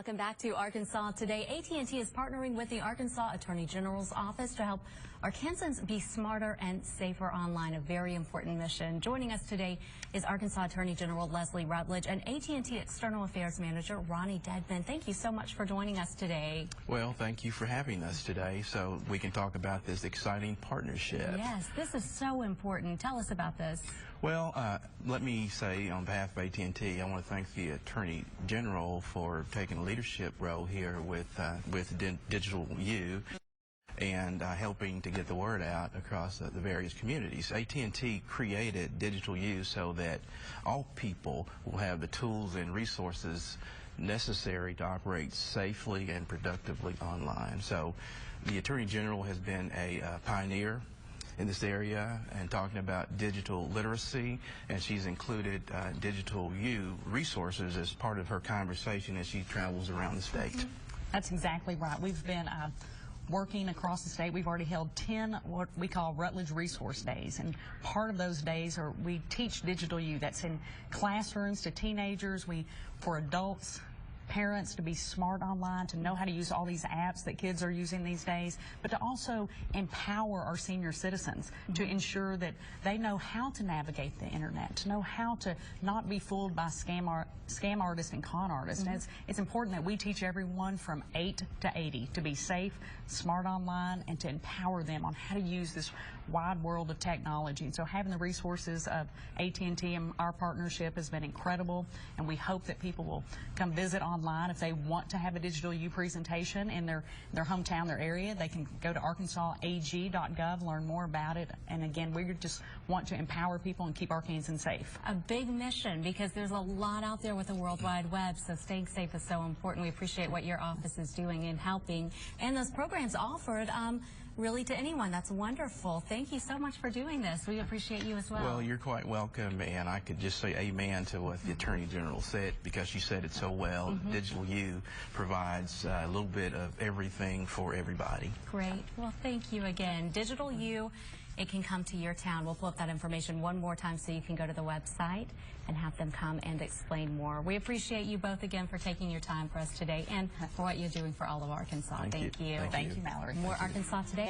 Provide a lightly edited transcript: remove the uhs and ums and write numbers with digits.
Welcome back to Arkansas Today. AT&T is partnering with the Arkansas Attorney General's office to help Arkansans be smarter and safer online, a very important mission. Joining us today is Arkansas Attorney General Leslie Rutledge and AT&T External Affairs Manager Ronnie Dedman. Thank you so much for joining us today. Well, thank you for having us today so we can talk about this exciting partnership. Yes, this is so important. Tell us about this. Well, let me say on behalf of AT&T, I want to thank the Attorney General for taking a leadership role here with Digital U and helping to get the word out across the various communities. AT&T created Digital U so that all people will have the tools and resources necessary to operate safely and productively online. So the Attorney General has been a pioneer in this area and talking about digital literacy, and she's included Digital U resources as part of her conversation as she travels around the state. That's exactly right. We've been working across the state. We've already held 10 what we call Rutledge Resource Days, and part of those days are we teach Digital U. That's in classrooms to teenagers, for adults, parents to be smart online, to know how to use all these apps that kids are using these days, but to also empower our senior citizens to ensure that they know how to navigate the internet, to know how to not be fooled by scam artists and con artists. And it's important that we teach everyone from 8 to 80 to be safe, smart online, and to empower them on how to use this wide world of technology. And so having the resources of AT&T and our partnership has been incredible, and we hope that people will come visit online if they want to have a Digital U presentation in their hometown, their area. They can go to arkansasag.gov, learn more about it. And again, we just want to empower people and keep Arkansans safe. A big mission, because there's a lot out there with the World Wide Web, so staying safe is so important. We appreciate what your office is doing in helping, and those programs offered really to anyone. That's wonderful. Thank you so much for doing this. We appreciate you as well. Well, you're quite welcome, and I could just say amen to what the Attorney General said, because she said it so well. Digital U provides a little bit of everything for everybody. Great. Well, thank you again. Digital U, it can come to your town. We'll pull up that information one more time so you can go to the website and have them come and explain more. We appreciate you both again for taking your time for us today and for what you're doing for all of Arkansas. Thank you. Thank you, Mallory. More Arkansas Today.